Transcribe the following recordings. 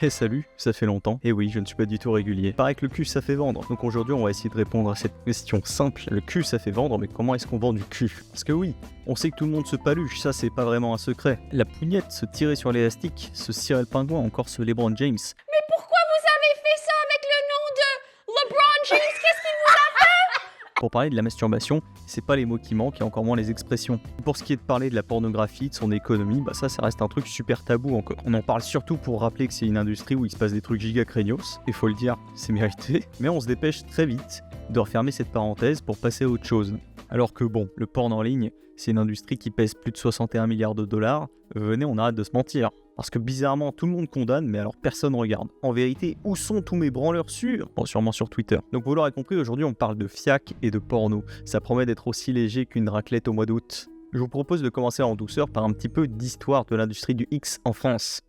Eh salut, ça fait longtemps. Et oui, je ne suis pas du tout régulier. Paraît que le cul ça fait vendre. Donc aujourd'hui on va essayer de répondre à cette question simple. Le cul ça fait vendre, mais comment est-ce qu'on vend du cul? Parce que oui, on sait que tout le monde se paluche, ça c'est pas vraiment un secret. La pougnette, se tirer sur l'élastique, se cirer le pingouin, encore ce LeBron James. Mais pourquoi vous avez fait ça avec le nom de LeBron James? Qu'est-ce qu'il vous a fait? Pour parler de la masturbation, c'est pas les mots qui manquent et encore moins les expressions. Pour ce qui est de parler de la pornographie, de son économie, ça reste un truc super tabou encore. On en parle surtout pour rappeler que c'est une industrie où il se passe des trucs giga craignos, et faut le dire, c'est mérité. Mais on se dépêche très vite de refermer cette parenthèse pour passer à autre chose. Alors que bon, le porn en ligne, c'est une industrie qui pèse plus de 61 milliards de dollars. Venez, on arrête de se mentir. Parce que bizarrement, tout le monde condamne, mais alors personne regarde. En vérité, où sont tous mes branleurs sûrs? Bon, sûrement sur Twitter. Donc vous l'aurez compris, aujourd'hui on parle de fiac et de porno. Ça promet d'être aussi léger qu'une raclette au mois d'août. Je vous propose de commencer en douceur par un petit peu d'histoire de l'industrie du X en France.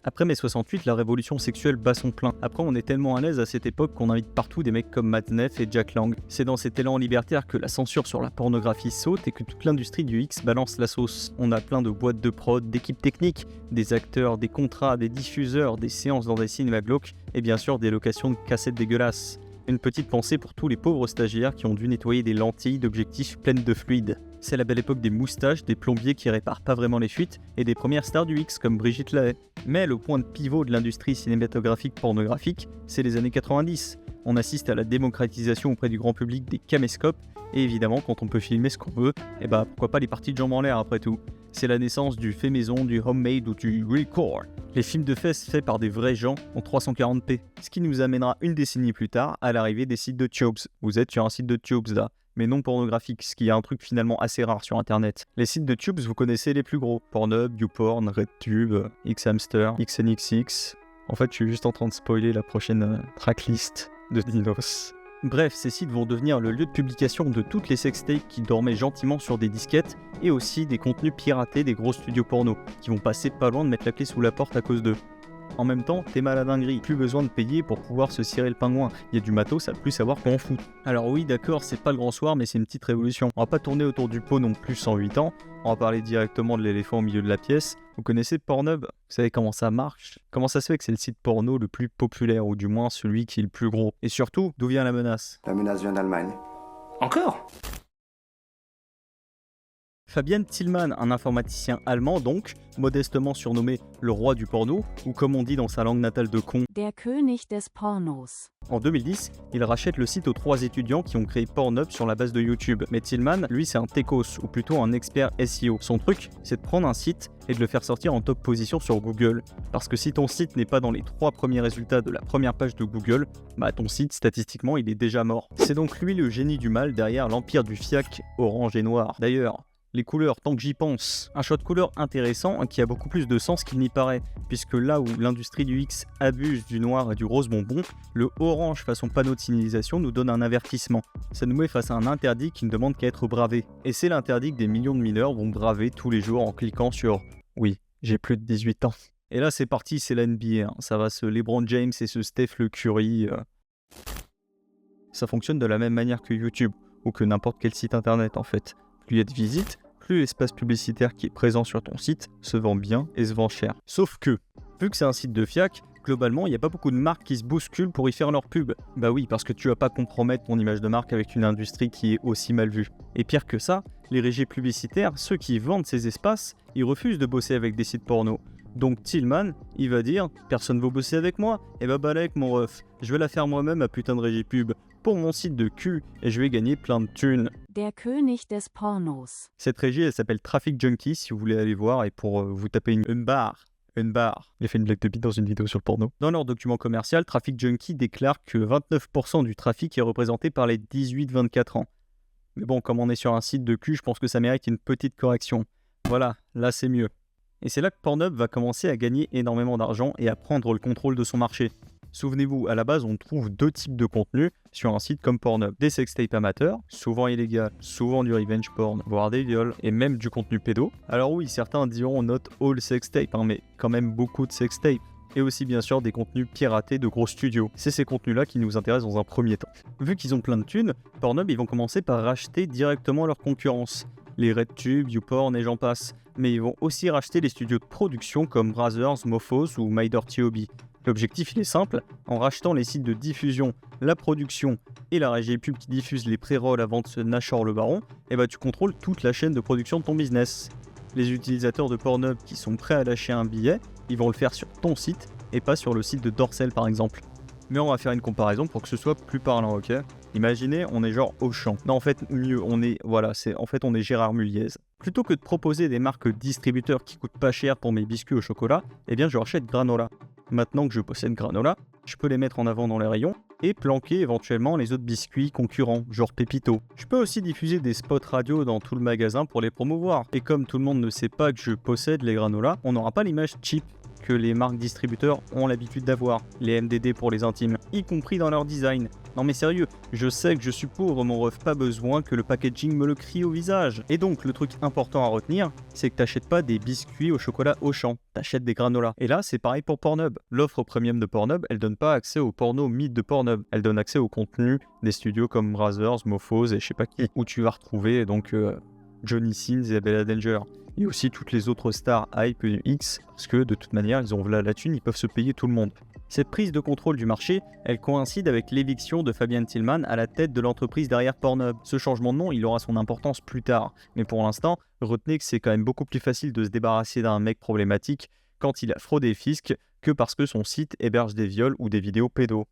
Après mai 68, la révolution sexuelle bat son plein. Après, on est tellement à l'aise à cette époque qu'on invite partout des mecs comme Matt Neff et Jack Lang. C'est dans cet élan libertaire que la censure sur la pornographie saute et que toute l'industrie du X balance la sauce. On a plein de boîtes de prod, d'équipes techniques, des acteurs, des contrats, des diffuseurs, des séances dans des cinémas glauques et bien sûr des locations de cassettes dégueulasses. Une petite pensée pour tous les pauvres stagiaires qui ont dû nettoyer des lentilles d'objectifs pleines de fluide. C'est la belle époque des moustaches, des plombiers qui réparent pas vraiment les fuites et des premières stars du X comme Brigitte Lahaie. Mais le point de pivot de l'industrie cinématographique pornographique, c'est les années 90. On assiste à la démocratisation auprès du grand public des caméscopes et évidemment quand on peut filmer ce qu'on veut, pourquoi pas les parties de jambes en l'air après tout. C'est la naissance du fait maison, du homemade ou du record. Les films de fesses faits par des vrais gens en 340p. Ce qui nous amènera une décennie plus tard à l'arrivée des sites de tubes. Vous êtes sur un site de tubes là, mais non pornographique, ce qui est un truc finalement assez rare sur internet. Les sites de tubes, vous connaissez les plus gros. Pornhub, YouPorn, RedTube, XHamster, XNXX. En fait, je suis juste en train de spoiler la prochaine tracklist de Dinos. Bref, ces sites vont devenir le lieu de publication de toutes les sextapes qui dormaient gentiment sur des disquettes et aussi des contenus piratés des gros studios porno qui vont passer pas loin de mettre la clé sous la porte à cause d'eux. En même temps, t'es mal à dinguerie, plus besoin de payer pour pouvoir se cirer le pingouin. Il y a du matos à plus savoir qu'on en fout. Alors oui, d'accord, c'est pas le grand soir, mais c'est une petite révolution. On va pas tourner autour du pot non plus 108 ans, on va parler directement de l'éléphant au milieu de la pièce. Vous connaissez Pornhub? Vous savez comment ça marche? Comment ça se fait que c'est le site porno le plus populaire, ou du moins celui qui est le plus gros? Et surtout, d'où vient la menace? La menace vient d'Allemagne. Encore? Fabian Tillman, un informaticien allemand donc, modestement surnommé le roi du porno, ou comme on dit dans sa langue natale de con, Der König des Pornos. en 2010, il rachète le site aux 3 étudiants qui ont créé Pornhub sur la base de YouTube. Mais Tillman, lui, c'est un techos, ou plutôt un expert SEO. Son truc, c'est de prendre un site et de le faire sortir en top position sur Google. Parce que si ton site n'est pas dans les 3 premiers résultats de la première page de Google, ton site, statistiquement, il est déjà mort. C'est donc lui le génie du mal derrière l'empire du fiac orange et noir. D'ailleurs, les couleurs, tant que j'y pense. Un choix de couleur intéressant qui a beaucoup plus de sens qu'il n'y paraît, puisque là où l'industrie du X abuse du noir et du rose bonbon, le orange façon panneau de signalisation nous donne un avertissement. Ça nous met face à un interdit qui ne demande qu'à être bravé. Et c'est l'interdit que des millions de mineurs vont braver tous les jours en cliquant sur « Oui, j'ai plus de 18 ans ». Et là c'est parti, c'est la NBA, ça va se LeBron James et ce Steph le Curry. Ça fonctionne de la même manière que YouTube, ou que n'importe quel site internet en fait. Plus il y a de visites, plus l'espace publicitaire qui est présent sur ton site se vend bien et se vend cher. Sauf que, vu que c'est un site de fiac, globalement, il n'y a pas beaucoup de marques qui se bousculent pour y faire leur pub. Bah oui, parce que tu vas pas compromettre ton image de marque avec une industrie qui est aussi mal vue. Et pire que ça, les régies publicitaires, ceux qui vendent ces espaces, ils refusent de bosser avec des sites porno. Donc Tillman, il va dire « Personne veut bosser avec moi ? Eh bah balèque mon ref, je vais la faire moi-même à putain de régie pub pour mon site de cul et je vais gagner plein de thunes. » Der König des Pornos. Cette régie, elle s'appelle Traffic Junkie, si vous voulez aller voir, et pour vous taper une barre. J'ai fait une blague de bite dans une vidéo sur le porno. Dans leur document commercial, Traffic Junkie déclare que 29% du trafic est représenté par les 18-24 ans. Mais bon, comme on est sur un site de cul, je pense que ça mérite une petite correction. Voilà, là c'est mieux. Et c'est là que Pornhub va commencer à gagner énormément d'argent et à prendre le contrôle de son marché. Souvenez-vous, à la base, on trouve 2 types de contenus sur un site comme Pornhub. Des sextapes amateurs, souvent illégales, souvent du revenge porn, voire des viols, et même du contenu pédo. Alors oui, certains diront not all sextapes, mais quand même beaucoup de sextapes. Et aussi bien sûr des contenus piratés de gros studios. C'est ces contenus-là qui nous intéressent dans un premier temps. Vu qu'ils ont plein de thunes, Pornhub ils vont commencer par racheter directement leur concurrence. les RedTube, YouPorn et j'en passe. Mais ils vont aussi racheter les studios de production comme Brazzers, Mophos ou My Dirty Hobby. L'objectif il est simple, en rachetant les sites de diffusion, la production et la régie pub qui diffuse les pré-rolls avant de se Nashor le baron, et tu contrôles toute la chaîne de production de ton business. Les utilisateurs de Pornhub qui sont prêts à lâcher un billet, ils vont le faire sur ton site et pas sur le site de Dorsel par exemple. Mais on va faire une comparaison pour que ce soit plus parlant, ok? Imaginez, on est genre Auchan. Non, en fait, mieux, on est Gérard Muliez. Plutôt que de proposer des marques distributeurs qui coûtent pas cher pour mes biscuits au chocolat, eh bien je rachète Granola. Maintenant que je possède Granola, je peux les mettre en avant dans les rayons et planquer éventuellement les autres biscuits concurrents, genre Pépito. Je peux aussi diffuser des spots radio dans tout le magasin pour les promouvoir. Et comme tout le monde ne sait pas que je possède les Granola, on n'aura pas l'image cheap que les marques distributeurs ont l'habitude d'avoir, les MDD pour les intimes, y compris dans leur design. Non mais sérieux, je sais que je suis pauvre, mon ref, pas besoin que le packaging me le crie au visage. Et donc le truc important à retenir, c'est que t'achètes pas des biscuits au chocolat Auchan, t'achètes des granolas. Et là c'est pareil pour Pornhub. L'offre premium de Pornhub, elle donne pas accès au porno mythe de Pornhub, elle donne accès au contenu des studios comme Brazzers, Mophos et je sais pas qui, où tu vas retrouver donc Johnny Sins et Bella Danger. Et aussi toutes les autres stars Hype et X, parce que de toute manière, ils ont la thune, ils peuvent se payer tout le monde. Cette prise de contrôle du marché, elle coïncide avec l'éviction de Fabian Tillman à la tête de l'entreprise derrière Pornhub. Ce changement de nom, il aura son importance plus tard. Mais pour l'instant, retenez que c'est quand même beaucoup plus facile de se débarrasser d'un mec problématique quand il a fraudé fisc que parce que son site héberge des viols ou des vidéos pédos.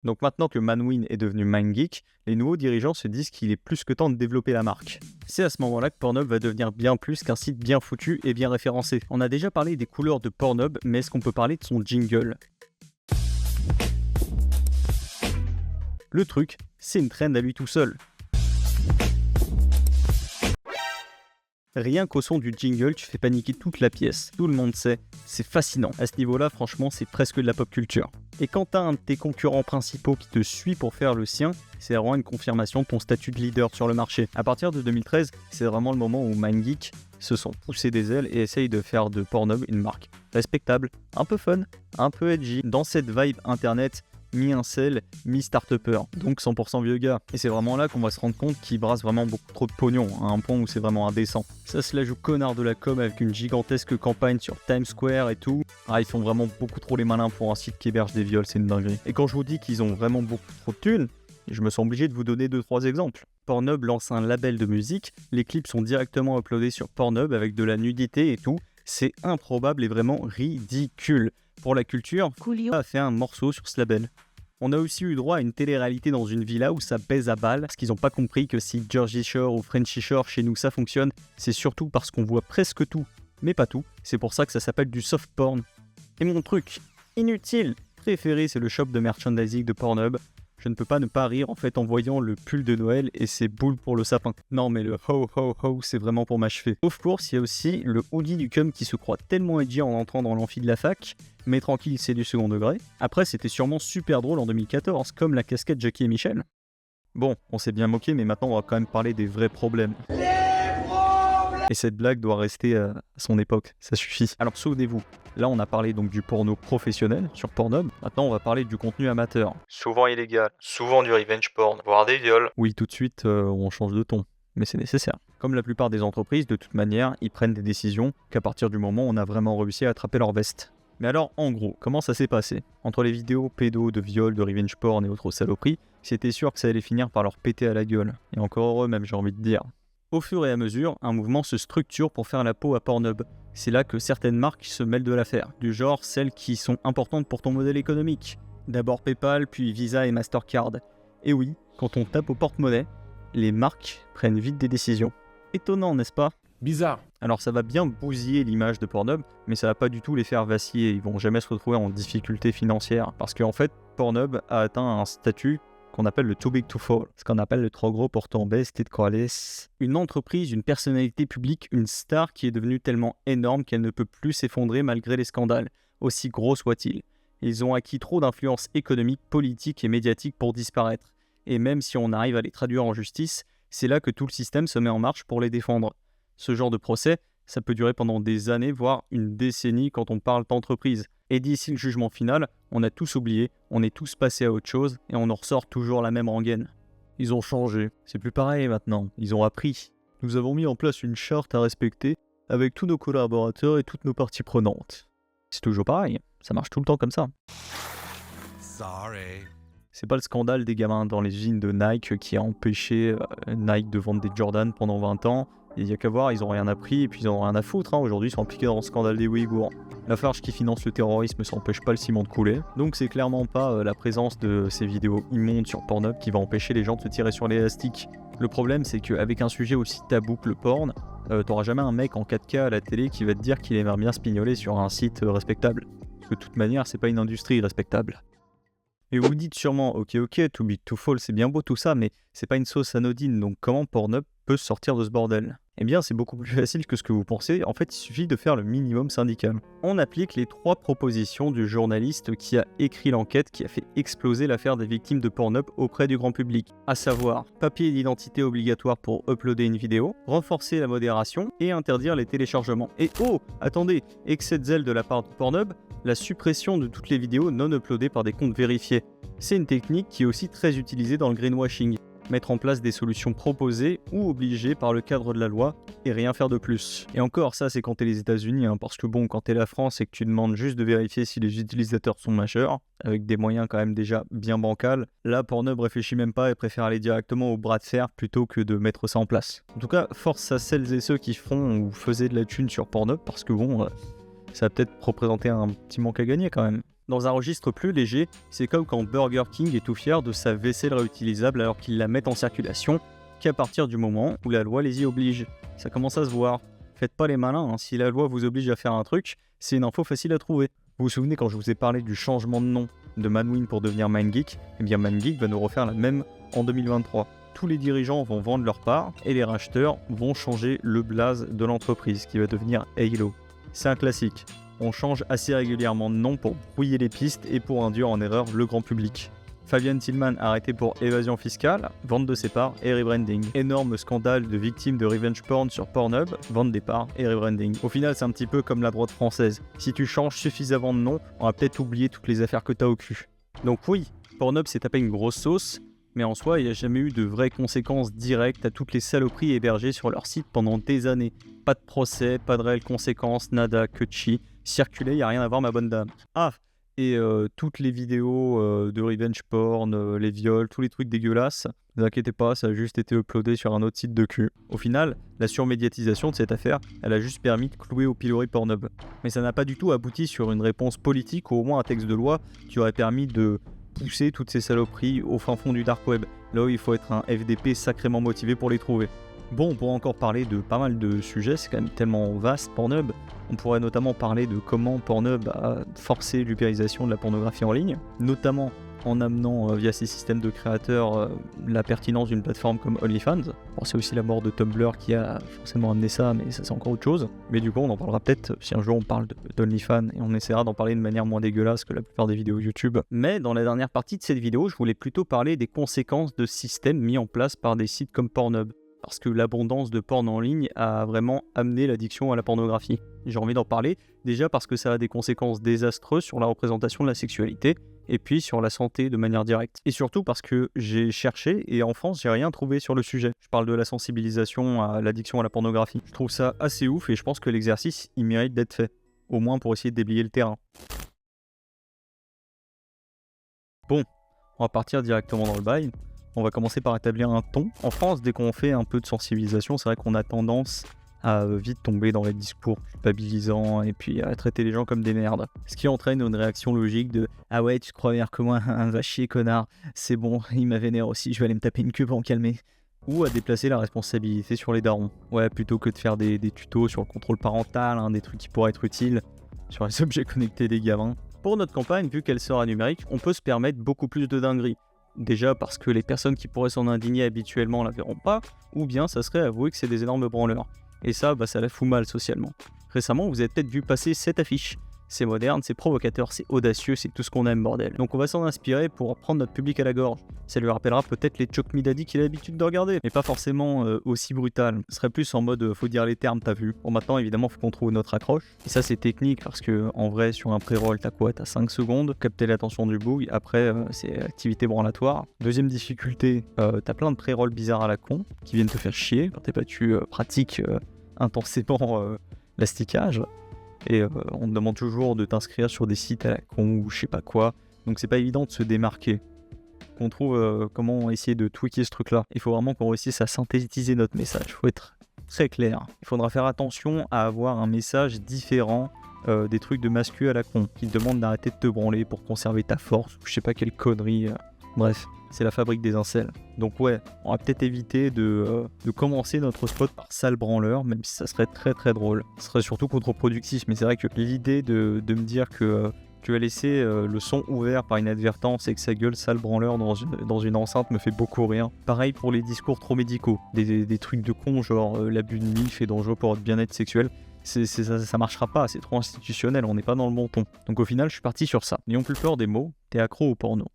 Donc maintenant que Manwin est devenu MindGeek, les nouveaux dirigeants se disent qu'il est plus que temps de développer la marque. C'est à ce moment-là que Pornhub va devenir bien plus qu'un site bien foutu et bien référencé. On a déjà parlé des couleurs de Pornhub, mais est-ce qu'on peut parler de son jingle ? Le truc, c'est une trend à lui tout seul. Rien qu'au son du jingle, tu fais paniquer toute la pièce. Tout le monde sait, c'est fascinant. À ce niveau-là, franchement, c'est presque de la pop culture. Et quand t'as un de tes concurrents principaux qui te suit pour faire le sien, c'est vraiment une confirmation de ton statut de leader sur le marché. À partir de 2013, c'est vraiment le moment où MindGeek se sont poussés des ailes et essayent de faire de Pornhub une marque respectable, un peu fun, un peu edgy, dans cette vibe internet mi-incel, mi-startupper, donc 100% vieux gars. Et c'est vraiment là qu'on va se rendre compte qu'ils brassent vraiment beaucoup trop de pognon, à un point où c'est vraiment indécent. Ça se la joue connard de la com avec une gigantesque campagne sur Times Square et tout. Ils font vraiment beaucoup trop les malins pour un site qui héberge des viols, c'est une dinguerie. Et quand je vous dis qu'ils ont vraiment beaucoup trop de thunes, je me sens obligé de vous donner 2-3 exemples. Pornhub lance un label de musique, les clips sont directement uploadés sur Pornhub avec de la nudité et tout. C'est improbable et vraiment ridicule. Pour la culture, Coolio a fait un morceau sur ce label. On a aussi eu droit à une télé-réalité dans une villa où ça pèse à balle, parce qu'ils n'ont pas compris que si Jersey Shore ou Frenchy Shore chez nous ça fonctionne, c'est surtout parce qu'on voit presque tout, mais pas tout. C'est pour ça que ça s'appelle du soft porn. Et mon truc inutile préféré, c'est le shop de merchandising de Pornhub. Je ne peux pas ne pas rire en fait en voyant le pull de Noël et ses boules pour le sapin. Non mais le ho ho ho, c'est vraiment pour m'achever. Of course, il y a aussi le hoodie du cum qui se croit tellement edgy en entrant dans l'amphi de la fac, mais tranquille, c'est du second degré. Après, c'était sûrement super drôle en 2014, comme la casquette Jackie et Michel. Bon, on s'est bien moqué, mais maintenant on va quand même parler des vrais problèmes. Et cette blague doit rester à son époque, ça suffit. Alors souvenez-vous, là on a parlé donc du porno professionnel sur Pornhub, maintenant on va parler du contenu amateur. Souvent illégal, souvent du revenge porn, voire des viols. Oui, tout de suite on change de ton, mais c'est nécessaire. Comme la plupart des entreprises, de toute manière, ils prennent des décisions qu'à partir du moment où on a vraiment réussi à attraper leur veste. Mais alors, en gros, comment ça s'est passé ? Entre les vidéos pédos, de viols, de revenge porn et autres saloperies, c'était sûr que ça allait finir par leur péter à la gueule. Et encore heureux même, j'ai envie de dire. Au fur et à mesure, un mouvement se structure pour faire la peau à Pornhub. C'est là que certaines marques se mêlent de l'affaire, du genre celles qui sont importantes pour ton modèle économique. D'abord PayPal, puis Visa et Mastercard. Et oui, quand on tape au porte-monnaie, les marques prennent vite des décisions. Étonnant, n'est-ce pas ? Bizarre. Alors ça va bien bousiller l'image de Pornhub, mais ça va pas du tout les faire vaciller, ils vont jamais se retrouver en difficulté financière. Parce qu'en fait, Pornhub a atteint un statut qu'on appelle le too big to fall, ce qu'on appelle le trop gros pour tomber, c'était de quoi aller. Une entreprise, une personnalité publique, une star qui est devenue tellement énorme qu'elle ne peut plus s'effondrer malgré les scandales, aussi gros soient-ils. Ils ont acquis trop d'influence économique, politique et médiatique pour disparaître. Et même si on arrive à les traduire en justice, c'est là que tout le système se met en marche pour les défendre. Ce genre de procès, ça peut durer pendant des années, voire une décennie quand on parle d'entreprise. Et d'ici le jugement final, on a tous oublié, on est tous passés à autre chose et on en ressort toujours la même rengaine. Ils ont changé. C'est plus pareil maintenant. Ils ont appris. Nous avons mis en place une charte à respecter avec tous nos collaborateurs et toutes nos parties prenantes. C'est toujours pareil. Ça marche tout le temps comme ça. Sorry. C'est pas le scandale des gamins dans les usines de Nike qui a empêché Nike de vendre des Jordan pendant 20 ans. Il y a qu'à voir, ils ont rien appris et puis ils en ont rien à foutre. Aujourd'hui, ils sont impliqués dans le scandale des Ouïghours. La farge qui finance le terrorisme, ça empêche pas le ciment de couler. Donc c'est clairement pas la présence de ces vidéos immondes sur Pornhub qui va empêcher les gens de se tirer sur l'élastique. Le problème, c'est qu'avec un sujet aussi tabou que le porn, t'auras jamais un mec en 4K à la télé qui va te dire qu'il aimerait bien se pignoler sur un site respectable. Parce que de toute manière, c'est pas une industrie respectable. Et vous dites sûrement, ok, too big to fall, c'est bien beau tout ça, mais c'est pas une sauce anodine, donc comment Pornhub peut sortir de ce bordel? Eh bien, c'est beaucoup plus facile que ce que vous pensez. En fait, il suffit de faire le minimum syndical. On applique les 3 propositions du journaliste qui a écrit l'enquête qui a fait exploser l'affaire des victimes de Pornhub auprès du grand public. À savoir, papier d'identité obligatoire pour uploader une vidéo, renforcer la modération et interdire les téléchargements. Et oh, attendez, excès de zèle de la part de Pornhub, la suppression de toutes les vidéos non uploadées par des comptes vérifiés. C'est une technique qui est aussi très utilisée dans le greenwashing. Mettre en place des solutions proposées ou obligées par le cadre de la loi et rien faire de plus. Et encore, ça c'est quand t'es les États-Unis, parce que bon, quand t'es la France et que tu demandes juste de vérifier si les utilisateurs sont majeurs, avec des moyens quand même déjà bien bancals, là Pornhub réfléchit même pas et préfère aller directement au bras de fer plutôt que de mettre ça en place. En tout cas, force à celles et ceux qui font ou faisaient de la thune sur Pornhub, parce que bon, ça va peut-être représenter un petit manque à gagner quand même. Dans un registre plus léger, c'est comme quand Burger King est tout fier de sa vaisselle réutilisable alors qu'ils la mettent en circulation, qu'à partir du moment où la loi les y oblige. Ça commence à se voir. Faites pas les malins, si la loi vous oblige à faire un truc, c'est une info facile à trouver. Vous vous souvenez quand je vous ai parlé du changement de nom de Manwin pour devenir MindGeek? Eh bien MindGeek va nous refaire la même en 2023. Tous les dirigeants vont vendre leur part et les racheteurs vont changer le blaze de l'entreprise qui va devenir Halo. C'est un classique. On change assez régulièrement de nom pour brouiller les pistes et pour induire en erreur le grand public. Fabian Tillman arrêté pour évasion fiscale, vente de ses parts et rebranding. Énorme scandale de victimes de revenge porn sur Pornhub, vente des parts et rebranding. Au final, c'est un petit peu comme la droite française. Si tu changes suffisamment de nom, on va peut-être oublier toutes les affaires que t'as au cul. Donc oui, Pornhub s'est tapé une grosse sauce, mais en soi, il n'y a jamais eu de vraies conséquences directes à toutes les saloperies hébergées sur leur site pendant des années. Pas de procès, pas de réelles conséquences, nada, que chi. Circuler, il n'y a rien à voir ma bonne dame. Ah, et toutes les vidéos de revenge porn, les viols, tous les trucs dégueulasses, ne vous inquiétez pas, ça a juste été uploadé sur un autre site de cul. Au final, la surmédiatisation de cette affaire, elle a juste permis de clouer au pilori Pornhub. Mais ça n'a pas du tout abouti sur une réponse politique ou au moins un texte de loi qui aurait permis de pousser toutes ces saloperies au fin fond du dark web, là où il faut être un FDP sacrément motivé pour les trouver. Bon, on pourrait encore parler de pas mal de sujets, c'est quand même tellement vaste Pornhub. On pourrait notamment parler de comment Pornhub a forcé l'ubérisation de la pornographie en ligne, notamment en amenant via ses systèmes de créateurs la pertinence d'une plateforme comme OnlyFans. Bon, c'est aussi la mort de Tumblr qui a forcément amené ça, mais ça c'est encore autre chose. Mais du coup on en parlera peut-être si un jour on parle d'OnlyFans et on essaiera d'en parler de manière moins dégueulasse que la plupart des vidéos YouTube. Mais dans la dernière partie de cette vidéo, je voulais plutôt parler des conséquences de systèmes mis en place par des sites comme Pornhub. Parce que l'abondance de porn en ligne a vraiment amené l'addiction à la pornographie. J'ai envie d'en parler, déjà parce que ça a des conséquences désastreuses sur la représentation de la sexualité, et puis sur la santé de manière directe. Et surtout parce que j'ai cherché, et en France, j'ai rien trouvé sur le sujet. Je parle de la sensibilisation à l'addiction à la pornographie. Je trouve ça assez ouf, et je pense que l'exercice, il mérite d'être fait. Au moins pour essayer de déblayer le terrain. Bon, on va partir directement dans le bail. On va commencer par établir un ton. En France, dès qu'on fait un peu de sensibilisation, c'est vrai qu'on a tendance à vite tomber dans les discours culpabilisants et puis à traiter les gens comme des merdes. Ce qui entraîne une réaction logique de « Ah ouais, tu te crois meilleur que moi, va chier connard, c'est bon, il m'a vénère aussi, je vais aller me taper une queue pour me calmer. » Ou à déplacer la responsabilité sur les darons. Ouais, plutôt que de faire des tutos sur le contrôle parental, des trucs qui pourraient être utiles, sur les objets connectés des gamins. Pour notre campagne, vu qu'elle sera numérique, on peut se permettre beaucoup plus de dingueries. Déjà parce que les personnes qui pourraient s'en indigner habituellement la verront pas, ou bien ça serait avouer que c'est des énormes branleurs. Et ça, ça la fout mal socialement. Récemment, vous avez peut-être vu passer cette affiche. c'est moderne, c'est provocateur, c'est audacieux, c'est tout ce qu'on aime, bordel. Donc on va s'en inspirer pour prendre notre public à la gorge. Ça lui rappellera peut-être les Choc Me Daddy qu'il a l'habitude de regarder, mais pas forcément aussi brutal. Ce serait plus en mode faut dire les termes, t'as vu. Bon, maintenant évidemment faut qu'on trouve notre accroche. Et ça c'est technique parce que en vrai sur un pré-roll t'as quoi? T'as 5 secondes, capter l'attention du boug, après c'est activité branlatoire. Deuxième difficulté, t'as plein de pré-rolls bizarres à la con qui viennent te faire chier quand t'es pas tu pratiques intensément l'asticage. Et on te demande toujours de t'inscrire sur des sites à la con ou je sais pas quoi. Donc c'est pas évident de se démarquer. Qu'on trouve comment essayer de tweaker ce truc là. Il faut vraiment qu'on réussisse à synthétiser notre message. Il faut être très clair. Il faudra faire attention à avoir un message différent des trucs de mascu à la con qui te demandent d'arrêter de te branler pour conserver ta force ou je sais pas quelle connerie. Bref, c'est la fabrique des incels. Donc ouais, on va peut-être éviter de commencer notre spot par sale branleur, même si ça serait très très drôle. Ce serait surtout contre-productif, mais c'est vrai que l'idée de me dire que tu vas laisser le son ouvert par inadvertance et que ça gueule sale branleur dans une enceinte me fait beaucoup rire. Pareil pour les discours trop médicaux, des trucs de con genre l'abus de MILF est dangereux pour votre bien-être sexuel. Ça marchera pas, c'est trop institutionnel, on n'est pas dans le bon ton. Donc au final, je suis parti sur ça. N'ayons plus peur des mots, t'es accro au porno.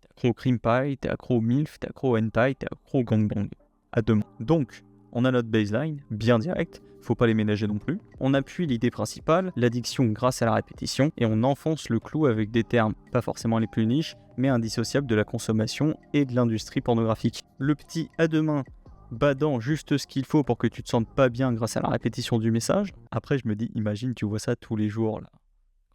T'es accro au cream pie, t'es accro au MILF, t'es accro au hentai, t'es accro au gangbang. À deux mots. Donc, on a notre baseline, bien direct, faut pas les ménager non plus. On appuie l'idée principale, l'addiction grâce à la répétition, et on enfonce le clou avec des termes, pas forcément les plus niches, mais indissociables de la consommation et de l'industrie pornographique. Le petit à deux mains badant juste ce qu'il faut pour que tu te sentes pas bien grâce à la répétition du message. Après, je me dis, imagine, tu vois ça tous les jours, là.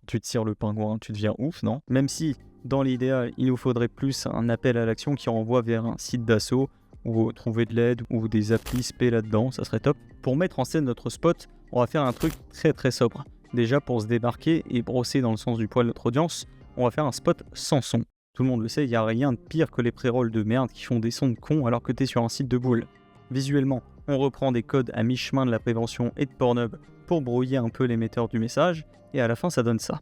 Quand tu tires le pingouin, tu deviens ouf, non? Même si, dans l'idéal, il nous faudrait plus un appel à l'action qui renvoie vers un site d'assaut, ou trouver de l'aide, ou des applis spé là-dedans, ça serait top. Pour mettre en scène notre spot, on va faire un truc très très sobre. Déjà, pour se démarquer et brosser dans le sens du poil notre audience, on va faire un spot sans son. Tout le monde le sait, il n'y a rien de pire que les pré-rolls de merde qui font des sons de con alors que t'es sur un site de boule. Visuellement, on reprend des codes à mi-chemin de la prévention et de Pornhub pour brouiller un peu l'émetteur du message, et à la fin ça donne ça.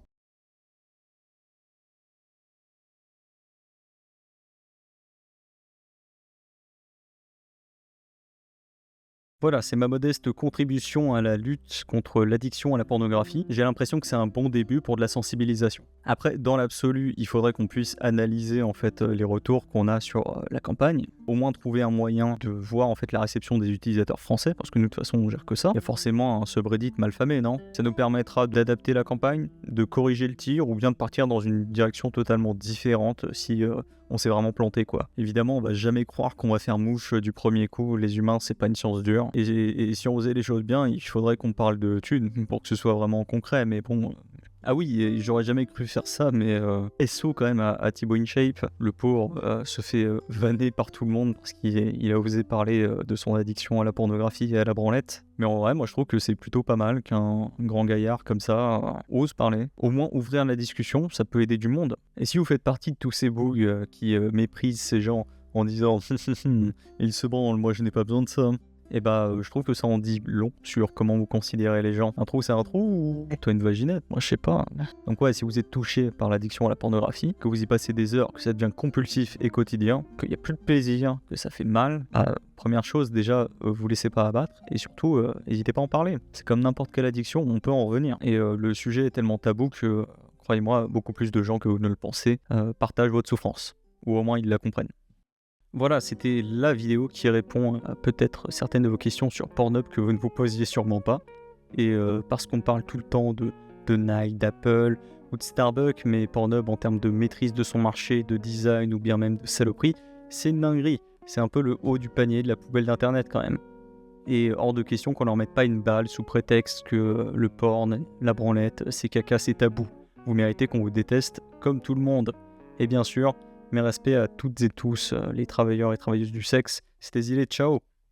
Voilà, c'est ma modeste contribution à la lutte contre l'addiction à la pornographie. J'ai l'impression que c'est un bon début pour de la sensibilisation. Après, dans l'absolu, il faudrait qu'on puisse analyser en fait les retours qu'on a sur la campagne, au moins trouver un moyen de voir en fait la réception des utilisateurs français, parce que nous de toute façon on gère que ça. Il y a forcément un subreddit malfamé, non? Ça nous permettra d'adapter la campagne, de corriger le tir, ou bien de partir dans une direction totalement différente si on s'est vraiment planté quoi. Évidemment, on va jamais croire qu'on va faire mouche du premier coup. Les humains, c'est pas une science dure. Et si on faisait les choses bien, il faudrait qu'on parle de thunes pour que ce soit vraiment concret. Mais bon. Ah oui, et j'aurais jamais cru faire ça, mais SO quand même à Thibaut InShape. Le pauvre se fait vanner par tout le monde parce qu'il a osé parler de son addiction à la pornographie et à la branlette. Mais en vrai, moi je trouve que c'est plutôt pas mal qu'un grand gaillard comme ça ose parler. Au moins ouvrir la discussion, ça peut aider du monde. Et si vous faites partie de tous ces bougs qui méprisent ces gens en disant « ils se branlent, moi je n'ai pas besoin de ça », et je trouve que ça en dit long sur comment vous considérez les gens. Un trou c'est un trou ou toi une vaginette? Moi je sais pas. Donc ouais, si vous êtes touché par l'addiction à la pornographie, que vous y passez des heures, que ça devient compulsif et quotidien, qu'il n'y a plus de plaisir, que ça fait mal, première chose déjà, vous laissez pas abattre et surtout n'hésitez pas à en parler. C'est comme n'importe quelle addiction, on peut en revenir. Et le sujet est tellement tabou que, croyez-moi, beaucoup plus de gens que vous ne le pensez partagent votre souffrance. Ou au moins ils la comprennent. Voilà, c'était la vidéo qui répond à peut-être certaines de vos questions sur Pornhub que vous ne vous posiez sûrement pas. Et parce qu'on parle tout le temps de Nike, d'Apple ou de Starbucks, mais Pornhub en termes de maîtrise de son marché, de design ou bien même de saloperie, c'est une dinguerie. C'est un peu le haut du panier de la poubelle d'internet quand même. Et hors de question qu'on leur mette pas une balle sous prétexte que le porn, la branlette, c'est caca, c'est tabou. Vous méritez qu'on vous déteste comme tout le monde. Et bien sûr, mes respects à toutes et tous les travailleurs et travailleuses du sexe. C'était Zilé, ciao!